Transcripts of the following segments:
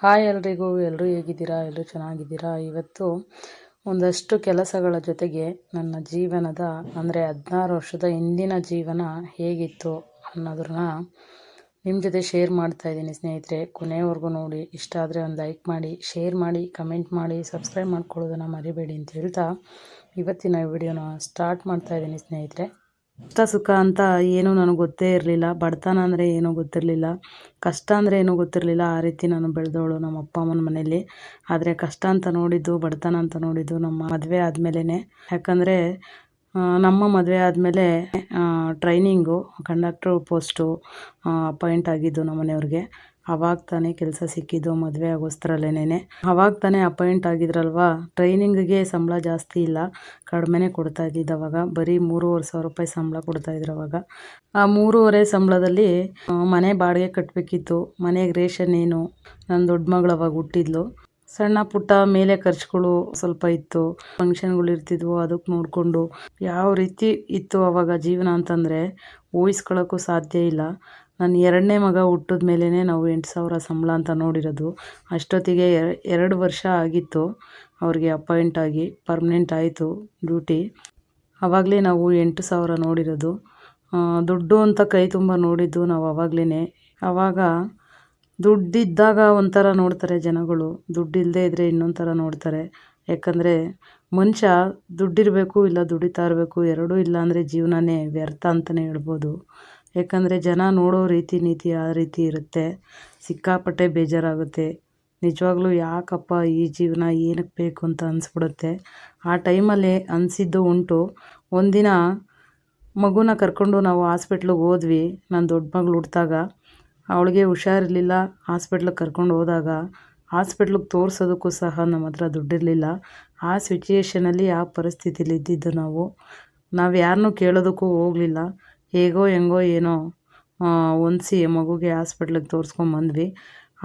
Hi ಎಲ್ರಿಗೂ, ಎಲ್ಲರೂ ಹೇಗಿದ್ದೀರಾ? ಎಲ್ಲರೂ ಚೆನ್ನಾಗಿದ್ದೀರಾ? ಇವತ್ತು ಒಂದಷ್ಟು ಕೆಲಸಗಳ ಜೊತೆಗೆ ನನ್ನ ಜೀವನದ ಅಂದರೆ 16 ವರ್ಷದ ಹಿಂದಿನ ಜೀವನ ಹೇಗಿತ್ತು ಅನ್ನೋದನ್ನ ನಿಮ್ಮ ಜೊತೆ ಶೇರ್ ಮಾಡ್ತಾ ಇದ್ದೀನಿ ಸ್ನೇಹಿತರೆ. ಕೊನೆವರೆಗೂ ನೋಡಿ. ಇಷ್ಟ ಆದರೆ ಒಂದು ಲೈಕ್ ಮಾಡಿ, ಶೇರ್ ಮಾಡಿ, ಕಮೆಂಟ್ ಮಾಡಿ, ಸಬ್ಸ್ಕ್ರೈಬ್ ಮಾಡ್ಕೊಳ್ಳೋದನ್ನು ಮರಿಬೇಡಿ ಅಂತ ಹೇಳ್ತಾ ಇವತ್ತಿನ ವಿಡಿಯೋನ ಸ್ಟಾರ್ಟ್ ಮಾಡ್ತಾ ಇದ್ದೀನಿ ಸ್ನೇಹಿತರೆ. ಕಷ್ಟ ಸುಖ ಅಂತ ಏನೂ ನನಗೆ ಗೊತ್ತೇ ಇರಲಿಲ್ಲ. ಬಡತನ ಅಂದರೆ ಏನೂ ಗೊತ್ತಿರಲಿಲ್ಲ, ಕಷ್ಟ ಅಂದರೆ ಏನೂ ಗೊತ್ತಿರಲಿಲ್ಲ. ಆ ರೀತಿ ನಾನು ಬೆಳೆದವಳು ನಮ್ಮ ಅಪ್ಪ ಅಮ್ಮನ ಮನೇಲಿ. ಆದರೆ ಕಷ್ಟ ಅಂತ ನೋಡಿದ್ದು, ಬಡತನ ಅಂತ ನೋಡಿದ್ದು ನಮ್ಮ ಮದುವೆ ಆದಮೇಲೆ. ಯಾಕಂದರೆ ನಮ್ಮ ಮದುವೆ ಆದಮೇಲೆ ಟ್ರೈನಿಂಗು ಕಂಡಕ್ಟ್ರು ಪೋಸ್ಟು ಅಪಾಯಿಂಟ್ ಆಗಿದ್ದು ನಮ್ಮ ಮನೆಯವ್ರಿಗೆ. ಅವಾಗ ತಾನೇ ಕೆಲಸ ಸಿಕ್ಕಿದ್ದು, ಮದುವೆ ಆಗೋಸ್ತ್ರಲ್ಲೇನೆ. ಅವಾಗ ತಾನೇ ಅಪಾಯಿಂಟ್ ಆಗಿದ್ರಲ್ವ. ಟ್ರೈನಿಂಗಿಗೆ ಸಂಬಳ ಜಾಸ್ತಿ ಇಲ್ಲ, ಕಡಿಮೆನೇ ಕೊಡ್ತಾ ಇದ್ದಿದ್ದು. ಅವಾಗ ಬರೀ 3,500 ರೂಪಾಯಿ ಸಂಬಳ ಕೊಡ್ತಾಯಿದ್ರು ಅವಾಗ. ಆ 3,500 ಸಂಬಳದಲ್ಲಿ ಮನೆ ಬಾಡಿಗೆ ಕಟ್ಟಬೇಕಿತ್ತು. ಮನೆಗೆ ರೇಷನ್ ಏನು, ನನ್ನ ದೊಡ್ಡ ಮಗಳು ಅವಾಗ ಹುಟ್ಟಿದ್ಲು. ಸಣ್ಣ ಪುಟ್ಟ ಮೇಲೆ ಖರ್ಚುಗಳು ಸ್ವಲ್ಪ ಇತ್ತು, ಫಂಕ್ಷನ್ಗಳು ಇರ್ತಿದ್ವು, ಅದಕ್ಕೆ ನೋಡಿಕೊಂಡು ಯಾವ ರೀತಿ ಇತ್ತು ಅವಾಗ ಜೀವನ ಅಂತಂದರೆ ಊಹಿಸ್ಕೊಳ್ಳೋಕ್ಕೂ ಸಾಧ್ಯ ಇಲ್ಲ. ನನ್ನ ಎರಡನೇ ಮಗ ಹುಟ್ಟಿದ ಮೇಲೇ ನಾವು 8,000 ಸಂಬಳ ಅಂತ ನೋಡಿರೋದು. ಅಷ್ಟೊತ್ತಿಗೆ 2 ವರ್ಷ ಆಗಿತ್ತು ಅವ್ರಿಗೆ ಅಪಾಯಿಂಟ್ ಆಗಿ, ಪರ್ಮನೆಂಟ್ ಆಯಿತು ಡ್ಯೂಟಿ. ಆವಾಗಲೇ ನಾವು 8,000 ನೋಡಿರೋದು. ದುಡ್ಡು ಅಂತ ಕೈ ತುಂಬ ನೋಡಿದ್ದು ನಾವು ಆವಾಗಲೇ. ಆವಾಗ ದುಡ್ಡಿದ್ದಾಗ ಒಂಥರ ನೋಡ್ತಾರೆ ಜನಗಳು, ದುಡ್ಡು ಇಲ್ಲದೇ ಇದ್ದರೆ ಇನ್ನೊಂದು ಥರ ನೋಡ್ತಾರೆ. ಯಾಕಂದರೆ ಮನುಷ್ಯ ದುಡ್ಡಿರಬೇಕು, ಇಲ್ಲ ದುಡಿತಾ ಇರಬೇಕು. ಎರಡೂ ಇಲ್ಲ ಅಂದರೆ ಜೀವನನೇ ವ್ಯರ್ಥ ಅಂತಲೇ ಹೇಳ್ಬೋದು. ಯಾಕಂದರೆ ಜನ ನೋಡೋ ರೀತಿ ನೀತಿ ಆ ರೀತಿ ಇರುತ್ತೆ. ಸಿಕ್ಕಾಪಟ್ಟೆ ಬೇಜಾರಾಗುತ್ತೆ. ನಿಜವಾಗ್ಲೂ ಯಾಕಪ್ಪ ಈ ಜೀವನ ಏನಕ್ಕೆ ಬೇಕು ಅಂತ ಅನಿಸ್ಬಿಡುತ್ತೆ. ಆ ಟೈಮಲ್ಲಿ ಅನಿಸಿದ್ದು ಉಂಟು. ಒಂದಿನ ಮಗುನ ಕರ್ಕೊಂಡು ನಾವು ಹಾಸ್ಪಿಟ್ಲಿಗೆ ಹೋದ್ವಿ. ನನ್ನ ದೊಡ್ಡ ಮಗಳು ಹುಟ್ಟಿದಾಗ ಅವಳಿಗೆ ಹುಷಾರಿರಲಿಲ್ಲ. ಹಾಸ್ಪಿಟ್ಲಿಗೆ ಕರ್ಕೊಂಡು ಹೋದಾಗ ಹಾಸ್ಪಿಟ್ಲಿಗೆ ತೋರಿಸೋದಕ್ಕೂ ಸಹ ನಮ್ಮ ಹತ್ರ ದುಡ್ಡಿರಲಿಲ್ಲ. ಆ ಸಿಚುಯೇಷನಲ್ಲಿ, ಆ ಪರಿಸ್ಥಿತಿಲಿ ಇದ್ದಿದ್ದು ನಾವು ಯಾರನ್ನೂ ಕೇಳೋದಕ್ಕೂ ಹೋಗಲಿಲ್ಲ. ಹೇಗೋ ಹೆಂಗೋ ಏನೋ ಹೊಂದಿಸಿ ಮಗುಗೆ ಹಾಸ್ಪಿಟ್ಲಿಗೆ ತೋರಿಸ್ಕೊಂಬಂದ್ವಿ.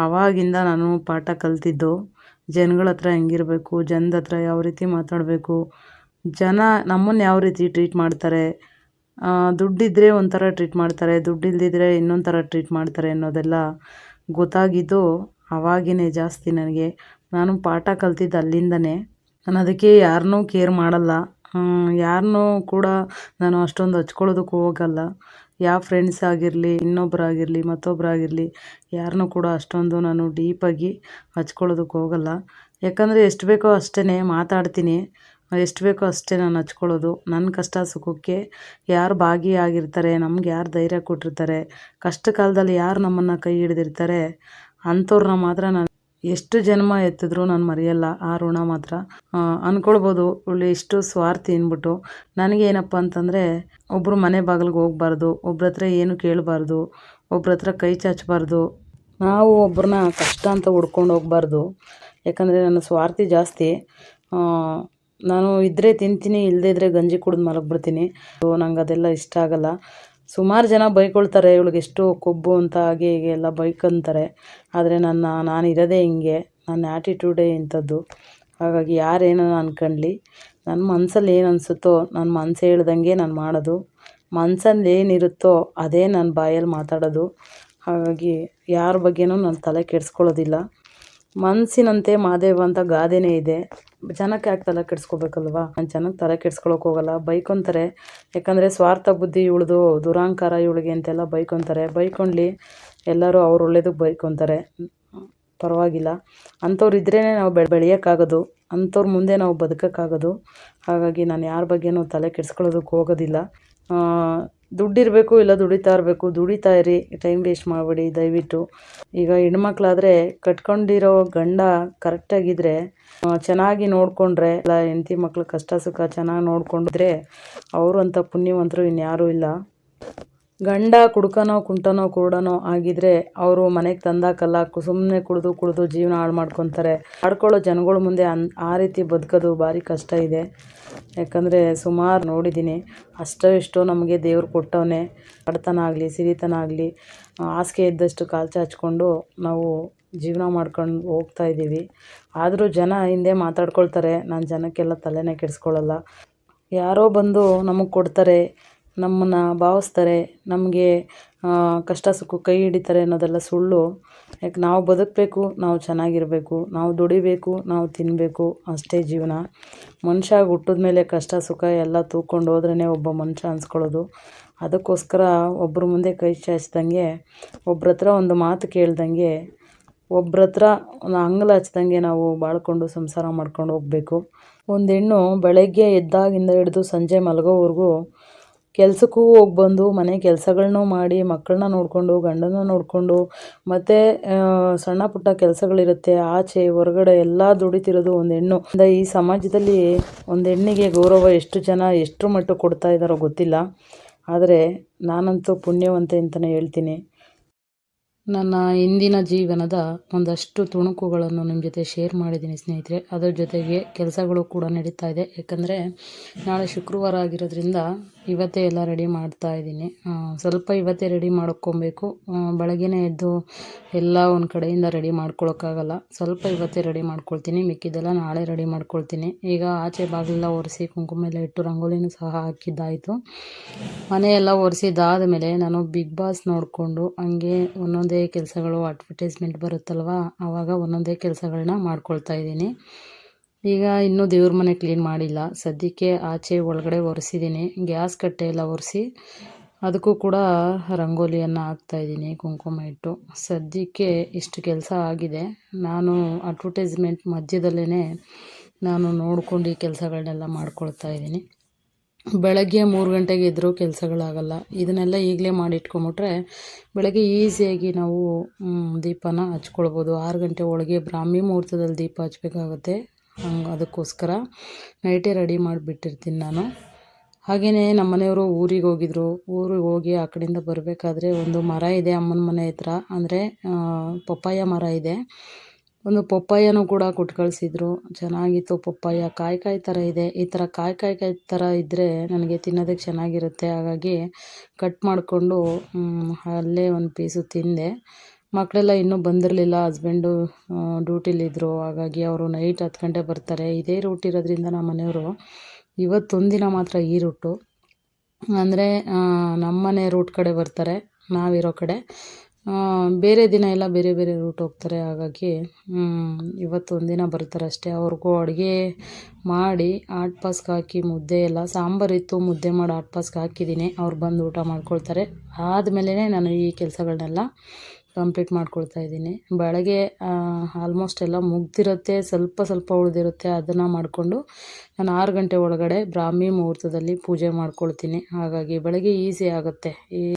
ಆವಾಗಿಂದ ನಾನು ಪಾಠ ಕಲ್ತಿದ್ದು, ಜನಗಳ ಹತ್ರ ಹೆಂಗಿರಬೇಕು, ಜನದ ಹತ್ರ ಯಾವ ರೀತಿ ಮಾತಾಡಬೇಕು, ಜನ ನಮ್ಮನ್ನು ಯಾವ ರೀತಿ ಟ್ರೀಟ್ ಮಾಡ್ತಾರೆ, ದುಡ್ಡಿದ್ದರೆ ಒಂಥರ ಟ್ರೀಟ್ ಮಾಡ್ತಾರೆ, ದುಡ್ಡಿಲ್ದಿದ್ರೆ ಇನ್ನೊಂದು ಥರ ಟ್ರೀಟ್ ಮಾಡ್ತಾರೆ ಅನ್ನೋದೆಲ್ಲ ಗೊತ್ತಾಗಿದ್ದು ಆವಾಗಿನೇ ಜಾಸ್ತಿ ನನಗೆ. ನಾನು ಪಾಠ ಕಲ್ತಿದ್ದು ಅಲ್ಲಿಂದನೇ. ನಾನು ಅದಕ್ಕೆ ಯಾರನ್ನೂ ಕೇರ್ ಮಾಡಲ್ಲ, ಯಾರನ್ನೂ ಕೂಡ ನಾನು ಅಷ್ಟೊಂದು ಹಚ್ಕೊಳ್ಳೋದಕ್ಕೂ ಹೋಗಲ್ಲ. ಯಾವ ಫ್ರೆಂಡ್ಸ್ ಆಗಿರಲಿ, ಇನ್ನೊಬ್ಬರಾಗಿರಲಿ, ಮತ್ತೊಬ್ಬರಾಗಿರಲಿ, ಯಾರನ್ನೂ ಕೂಡ ಅಷ್ಟೊಂದು ನಾನು ಡೀಪಾಗಿ ಹಚ್ಕೊಳ್ಳೋದಕ್ಕೆ ಹೋಗಲ್ಲ. ಯಾಕಂದರೆ ಎಷ್ಟು ಬೇಕೋ ಅಷ್ಟೇ ಮಾತಾಡ್ತೀನಿ, ಎಷ್ಟು ಬೇಕೋ ಅಷ್ಟೇ ನಾನು ಹಚ್ಕೊಳ್ಳೋದು. ನನ್ನ ಕಷ್ಟ ಸುಖಕ್ಕೆ ಯಾರು ಭಾಗಿಯಾಗಿರ್ತಾರೆ, ನಮ್ಗೆ ಯಾರು ಧೈರ್ಯ ಕೊಟ್ಟಿರ್ತಾರೆ, ಕಷ್ಟ ಕಾಲದಲ್ಲಿ ಯಾರು ನಮ್ಮನ್ನು ಕೈ ಹಿಡಿದಿರ್ತಾರೆ ಅಂಥವ್ರನ್ನ ಮಾತ್ರ ನಾನು ಎಷ್ಟು ಜನ್ಮ ಎತ್ತಿದ್ರೂ ನಾನು ಮರೆಯಲ್ಲ. ಆ ಋಣ ಮಾತ್ರ. ಅಂದ್ಕೊಳ್ಬೋದು ಇವಳು ಎಷ್ಟು ಸ್ವಾರ್ಥಿ ಅಂದ್ಬಿಟ್ಟು. ನನಗೇನಪ್ಪ ಅಂತಂದರೆ, ಒಬ್ಬರು ಮನೆ ಬಾಗಿಲಿಗೆ ಹೋಗ್ಬಾರ್ದು, ಒಬ್ರ ಹತ್ರ ಏನು ಕೇಳಬಾರ್ದು, ಒಬ್ರ ಹತ್ರ ಕೈ ಚಾಚಬಾರ್ದು, ನಾವು ಒಬ್ಬರನ್ನ ಕಷ್ಟ ಅಂತ ಹುಡ್ಕೊಂಡು ಹೋಗ್ಬಾರ್ದು. ಯಾಕಂದರೆ ನನ್ನ ಸ್ವಾರ್ಥಿ ಜಾಸ್ತಿ. ನಾನು ಇದ್ದರೆ ತಿಂತೀನಿ, ಇಲ್ಲದೇ ಇದ್ದರೆ ಗಂಜಿ ಕುಡಿದು ಮಲಗಿಬಿಡ್ತೀನಿ. ನಂಗೆ ಅದೆಲ್ಲ ಇಷ್ಟ ಆಗಲ್ಲ. ಸುಮಾರು ಜನ ಬೈಕೊಳ್ತಾರೆ, ಇವಳಿಗೆ ಎಷ್ಟು ಕೊಬ್ಬು ಅಂತ, ಹಾಗೆ ಹೀಗೆ ಎಲ್ಲ ಬೈಕೊಂತಾರೆ. ಆದರೆ ನಾನು ಇರೋದೇ ಹಿಂಗೆ, ನನ್ನ ಆ್ಯಟಿಟ್ಯೂಡೇ ಇಂಥದ್ದು. ಹಾಗಾಗಿ ಯಾರೇನೋ ಅನ್ಕೊಳ್ಳಿ, ನನ್ನ ಮನಸ್ಸಲ್ಲಿ ಏನು ಅನಿಸುತ್ತೋ ನನ್ನ ಮನಸ್ಸು ಹೇಳ್ದಂಗೆ ನಾನು ಮಾಡೋದು. ಮನಸ್ಸಲ್ಲಿ ಏನಿರುತ್ತೋ ಅದೇ ನನ್ನ ಬಾಯಲ್ಲಿ ಮಾತಾಡೋದು. ಹಾಗಾಗಿ ಯಾರ ಬಗ್ಗೆನೂ ನಾನು ತಲೆ ಕೆಡಿಸ್ಕೊಳ್ಳೋದಿಲ್ಲ. ಮನಸ್ಸಿನಂತೆ ಮಾದೇವ ಅಂತ ಗಾದೆನೇ ಇದೆ. ಜನಕ್ಕೆ ಯಾಕೆ ತಲೆ ಕೆಡಿಸ್ಕೋಬೇಕಲ್ವ? ನಾನು ಜನಕ್ಕೆ ತಲೆ ಕೆಡಿಸ್ಕೊಳಕ್ಕೆ ಹೋಗಲ್ಲ. ಬೈಕೊತಾರೆ, ಯಾಕಂದರೆ ಸ್ವಾರ್ಥ ಬುದ್ಧಿ ಇವಳ್ದು, ದುರಾಂಕಾರ ಇವಳಿಗೆ ಅಂತೆಲ್ಲ ಬೈಕೊತಾರೆ. ಬೈಕೊಂಡ್ಲಿ, ಎಲ್ಲರೂ ಅವ್ರು ಒಳ್ಳೇದಕ್ಕೆ ಬೈಕೊತಾರೆ, ಪರವಾಗಿಲ್ಲ. ಅಂಥವ್ರು ಇದ್ರೇ ನಾವು ಬೆಳೆಯೋಕ್ಕಾಗೋದು, ಅಂಥವ್ರ ಮುಂದೆ ನಾವು ಬದುಕೋಕ್ಕಾಗೋದು. ಹಾಗಾಗಿ ನಾನು ಯಾರ ಬಗ್ಗೆನೂ ತಲೆ ಕೆಡಿಸ್ಕೊಳ್ಳೋದಕ್ಕೆ ಹೋಗೋದಿಲ್ಲ. ದುಡ್ಡಿರಬೇಕು, ಇಲ್ಲ ದುಡಿತಾ ಇರಬೇಕು, ದುಡಿತಾ ಇರಿ, ಟೈಮ್ ವೇಸ್ಟ್ ಮಾಡಬೇಡಿ ದಯವಿಟ್ಟು. ಈಗ ಹೆಣ್ಮಕ್ಳಾದರೆ ಕಟ್ಕೊಂಡಿರೋ ಗಂಡ ಕರೆಕ್ಟಾಗಿದ್ದರೆ, ಚೆನ್ನಾಗಿ ನೋಡಿಕೊಂಡ್ರೆ, ಇಲ್ಲ ಹೆಂಡತಿ ಮಕ್ಳು ಕಷ್ಟ ಸುಖ ಚೆನ್ನಾಗಿ ನೋಡ್ಕೊಂಡಿದ್ರೆ ಅವರು ಅಂಥ ಪುಣ್ಯವಂತರು ಇನ್ಯಾರೂ ಇಲ್ಲ. ಗಂಡ ಕುಡ್ಕನೋ ಕುಂಟನೋ ಕುರುಡನೋ ಆಗಿದ್ರೆ ಅವರು ಮನೆಗೆ ತಂದಾಕಲ್ಲ, ಸುಮ್ಮನೆ ಕುಡಿದು ಜೀವನ ಹಾಳು ಮಾಡ್ಕೊತಾರೆ. ಆಡ್ಕೊಳ್ಳೋ ಜನಗಳ ಮುಂದೆ ಆ ರೀತಿ ಬದುಕೋದು ಭಾರಿ ಕಷ್ಟ ಇದೆ. ಯಾಕಂದರೆ ಸುಮಾರು ನೋಡಿದ್ದೀನಿ. ಅಷ್ಟೋ ಇಷ್ಟೋ ನಮಗೆ ದೇವ್ರು ಕೊಟ್ಟವನೇ. ಬಡತನ ಆಗಲಿ, ಸಿರಿತನ ಆಗಲಿ, ಹಾಸಿಗೆ ಇದ್ದಷ್ಟು ಕಾಲು ಚಾಚ್ಕೊಂಡು ನಾವು ಜೀವನ ಮಾಡ್ಕೊಂಡು ಹೋಗ್ತಾ ಇದ್ದೀವಿ. ಆದರೂ ಜನ ಹಿಂದೆ ಮಾತಾಡ್ಕೊಳ್ತಾರೆ. ನಾನು ಜನಕ್ಕೆಲ್ಲ ತಲೆನೇ ಕೆಡಿಸ್ಕೊಳ್ಳಲ್ಲ. ಯಾರೋ ಬಂದು ನಮಗೆ ಕೊಡ್ತಾರೆ, ನಮ್ಮನ್ನು ಭಾವಿಸ್ತಾರೆ, ನಮಗೆ ಕಷ್ಟ ಸುಖ ಕೈ ಹಿಡಿತಾರೆ ಅನ್ನೋದೆಲ್ಲ ಸುಳ್ಳು. ಯಾಕೆ ನಾವು ಬದುಕಬೇಕು, ನಾವು ಚೆನ್ನಾಗಿರಬೇಕು, ನಾವು ದುಡಿಬೇಕು, ನಾವು ತಿನ್ನಬೇಕು, ಅಷ್ಟೇ ಜೀವನ. ಮನುಷ್ಯ ಹುಟ್ಟಿದ ಮೇಲೆ ಕಷ್ಟ ಸುಖ ಎಲ್ಲ ತೂಕೊಂಡು ಹೋದ್ರೇ ಒಬ್ಬ ಮನುಷ್ಯ ಅನ್ಸ್ಕೊಳ್ಳೋದು. ಅದಕ್ಕೋಸ್ಕರ ಒಬ್ಬರ ಮುಂದೆ ಕೈ ಚಾಚ್ದಂಗೆ, ಒಬ್ರ ಹತ್ರ ಒಂದು ಮಾತು ಕೇಳ್ದಂಗೆ, ಒಬ್ರ ಹತ್ರ ಅಂಗಲ ಹಚ್ದಂಗೆ ನಾವು ಬಾಳ್ಕೊಂಡು ಸಂಸಾರ ಮಾಡ್ಕೊಂಡು ಹೋಗಬೇಕು. ಒಂದು ಹೆಣ್ಣು ಬೆಳಗ್ಗೆ ಎದ್ದಾಗಿಂದ ಹಿಡಿದು ಸಂಜೆ ಮಲಗೋವರೆಗೂ ಕೆಲಸಕ್ಕೂ ಹೋಗಿ ಬಂದು ಮನೆ ಕೆಲಸಗಳನ್ನೂ ಮಾಡಿ ಮಕ್ಕಳನ್ನ ನೋಡಿಕೊಂಡು ಗಂಡನ ನೋಡಿಕೊಂಡು ಮತ್ತು ಸಣ್ಣ ಪುಟ್ಟ ಕೆಲಸಗಳಿರುತ್ತೆ ಆಚೆ ಹೊರಗಡೆ ಎಲ್ಲ ದುಡಿತಿರೋದು ಒಂದು ಹೆಣ್ಣು. ಈ ಸಮಾಜದಲ್ಲಿ ಒಂದು ಹೆಣ್ಣಿಗೆ ಗೌರವ ಎಷ್ಟು ಜನ ಎಷ್ಟು ಮಟ್ಟಿಗೆ ಕೊಡ್ತಾ ಇದ್ದಾರೋ ಗೊತ್ತಿಲ್ಲ. ಆದರೆ ನಾನಂತೂ ಪುಣ್ಯವಂತೆ ಅಂತಲೇ ಹೇಳ್ತೀನಿ. ನನ್ನ ಇಂದಿನ ಜೀವನದ ಒಂದಷ್ಟು ತುಣುಕುಗಳನ್ನು ನಿಮ್ಮ ಜೊತೆ ಶೇರ್ ಮಾಡಿದ್ದೀನಿ ಸ್ನೇಹಿತರೆ. ಅದರ ಜೊತೆಗೆ ಕೆಲಸಗಳು ಕೂಡ ನಡೀತಾ ಇದೆ. ಯಾಕಂದರೆ ನಾಳೆ ಶುಕ್ರವಾರ ಆಗಿರೋದ್ರಿಂದ ಇವತ್ತೇ ಎಲ್ಲ ರೆಡಿ ಮಾಡ್ತಾ ಇದ್ದೀನಿ. ಸ್ವಲ್ಪ ಇವತ್ತೇ ರೆಡಿ ಮಾಡ್ಕೊಬೇಕು. ಬೆಳಗ್ಗೆನೇ ಎದ್ದು ಎಲ್ಲ ಒಂದು ಕಡೆಯಿಂದ ರೆಡಿ ಮಾಡ್ಕೊಳಕ್ಕಾಗಲ್ಲ. ಸ್ವಲ್ಪ ಇವತ್ತೇ ರೆಡಿ ಮಾಡ್ಕೊಳ್ತೀನಿ, ಮಿಕ್ಕಿದ್ದೆಲ್ಲ ನಾಳೆ ರೆಡಿ ಮಾಡ್ಕೊಳ್ತೀನಿ. ಈಗ ಆಚೆ ಬಾಗಿಲೆಲ್ಲ ಒರೆಸಿ ಕುಂಕುಮ ಎಲ್ಲ ಇಟ್ಟು ರಂಗೋಲಿನೂ ಸಹ ಹಾಕಿದ್ದಾಯಿತು. ಮನೆಯೆಲ್ಲ ಒರೆಸಿದ್ದಾದ ಮೇಲೆ ನಾನು ಬಿಗ್ ಬಾಸ್ ನೋಡಿಕೊಂಡು ಹಂಗೆ ಒಂದೊಂದೇ ಕೆಲಸಗಳು ಅಡ್ವರ್ಟೈಸ್ಮೆಂಟ್ ಬರುತ್ತಲ್ವ, ಆವಾಗ ಒಂದೊಂದೇ ಕೆಲಸಗಳನ್ನ ಮಾಡ್ಕೊಳ್ತಾ ಇದ್ದೀನಿ. ಈಗ ಇನ್ನೂ ದೇವ್ರ ಮನೆ ಕ್ಲೀನ್ ಮಾಡಿಲ್ಲ. ಸದ್ಯಕ್ಕೆ ಆಚೆ ಒಳಗಡೆ ಒರೆಸಿದ್ದೀನಿ. ಗ್ಯಾಸ್ ಕಟ್ಟೆ ಎಲ್ಲ ಒರೆಸಿ ಅದಕ್ಕೂ ಕೂಡ ರಂಗೋಲಿಯನ್ನು ಹಾಕ್ತಾಯಿದ್ದೀನಿ ಕುಂಕುಮ ಇಟ್ಟು. ಸದ್ಯಕ್ಕೆ ಇಷ್ಟು ಕೆಲಸ ಆಗಿದೆ. ನಾನು ಅಡ್ವರ್ಟೈಸ್ಮೆಂಟ್ ಮಧ್ಯದಲ್ಲೇ ನಾನು ನೋಡ್ಕೊಂಡು ಈ ಕೆಲಸಗಳನ್ನೆಲ್ಲ ಮಾಡ್ಕೊಳ್ತಾ ಇದ್ದೀನಿ. ಬೆಳಗ್ಗೆ 3 ಗಂಟೆಗೆ ಎದ್ದರೂ ಕೆಲಸಗಳಾಗಲ್ಲ. ಇದನ್ನೆಲ್ಲ ಈಗಲೇ ಮಾಡಿಟ್ಕೊಂಬಿಟ್ರೆ ಬೆಳಗ್ಗೆ ಈಸಿಯಾಗಿ ನಾವು ದೀಪನ ಹಚ್ಕೊಳ್ಬೋದು. 6 ಗಂಟೆ ಒಳಗೆ ಬ್ರಾಹ್ಮಿ ಮುಹೂರ್ತದಲ್ಲಿ ದೀಪ ಹಚ್ಬೇಕಾಗುತ್ತೆ. ಅದಕ್ಕೋಸ್ಕರ ನೈಟೇ ರೆಡಿ ಮಾಡಿಬಿಟ್ಟಿರ್ತೀನಿ ನಾನು. ಹಾಗೆಯೇ ನಮ್ಮ ಮನೆಯವರು ಊರಿಗೆ ಹೋಗಿದ್ರು. ಊರಿಗೆ ಹೋಗಿ ಆ ಕಡೆಯಿಂದ ಬರಬೇಕಾದ್ರೆ ಒಂದು ಮರ ಇದೆ ಅಮ್ಮನ ಮನೆ ಹತ್ರ, ಅಂದರೆ ಪಪ್ಪಾಯ ಮರ ಇದೆ. ಒಂದು ಪಪ್ಪಾಯನೂ ಕೂಡ ಕೊಟ್ಟು ಕಳಿಸಿದ್ರು. ಚೆನ್ನಾಗಿತ್ತು ಪಪ್ಪಾಯ. ಕಾಯಿ ಥರ ಇದೆ. ಈ ಥರ ಕಾಯಿ ಥರ ಇದ್ದರೆ ನನಗೆ ತಿನ್ನೋದಕ್ಕೆ ಚೆನ್ನಾಗಿರುತ್ತೆ. ಹಾಗಾಗಿ ಕಟ್ ಮಾಡಿಕೊಂಡು ಅಲ್ಲೇ ಒಂದು ಪೀಸು ತಿಂದೆ. ಮಕ್ಕಳೆಲ್ಲ ಇನ್ನೂ ಬಂದಿರಲಿಲ್ಲ. ಹಸ್ಬೆಂಡು ಡ್ಯೂಟಿಲಿದ್ದರು. ಹಾಗಾಗಿ ಅವರು ನೈಟ್ 10 ಗಂಟೆ ಬರ್ತಾರೆ. ಇದೇ ರೂಟ್ ಇರೋದ್ರಿಂದ ನಮ್ಮ ಮನೆಯವರು ಇವತ್ತೊಂದಿನ ಮಾತ್ರ ಈ ರೂಟು, ಅಂದರೆ ನಮ್ಮನೆ ರೂಟ್ ಕಡೆ ಬರ್ತಾರೆ, ನಾವಿರೋ ಕಡೆ. ಬೇರೆ ದಿನ ಎಲ್ಲ ಬೇರೆ ಬೇರೆ ರೂಟ್ ಹೋಗ್ತಾರೆ. ಹಾಗಾಗಿ ಇವತ್ತೊಂದಿನ ಬರ್ತಾರೆ ಅಷ್ಟೇ. ಅವ್ರಿಗೂ ಅಡುಗೆ ಮಾಡಿ ಆಟ್ ಪಾಸ್ಗೆ ಹಾಕಿ ಮುದ್ದೆ ಎಲ್ಲ ಸಾಂಬಾರಿತ್ತು, ಮುದ್ದೆ ಮಾಡಿ ಆಟ್ ಪಾಸ್ಗೆ ಹಾಕಿದ್ದೀನಿ. ಅವ್ರು ಬಂದು ಊಟ ಮಾಡ್ಕೊಳ್ತಾರೆ. ಆದಮೇಲೆ ನಾನು ಈ ಕೆಲಸಗಳನ್ನೆಲ್ಲ ಕಂಪ್ಲೀಟ್ ಮಾಡ್ಕೊಳ್ತಾ ಇದ್ದೀನಿ. ಬೆಳಗ್ಗೆ ಆಲ್ಮೋಸ್ಟ್ ಎಲ್ಲ ಮುಗ್ದಿರುತ್ತೆ, ಸ್ವಲ್ಪ ಉಳಿದಿರುತ್ತೆ. ಅದನ್ನು ಮಾಡಿಕೊಂಡು ನಾನು 6 ಗಂಟೆ ಒಳಗಡೆ ಬ್ರಾಹ್ಮಿ ಮುಹೂರ್ತದಲ್ಲಿ ಪೂಜೆ ಮಾಡ್ಕೊಳ್ತೀನಿ. ಹಾಗಾಗಿ ಬೆಳಗ್ಗೆ ಈಸಿ ಆಗುತ್ತೆ.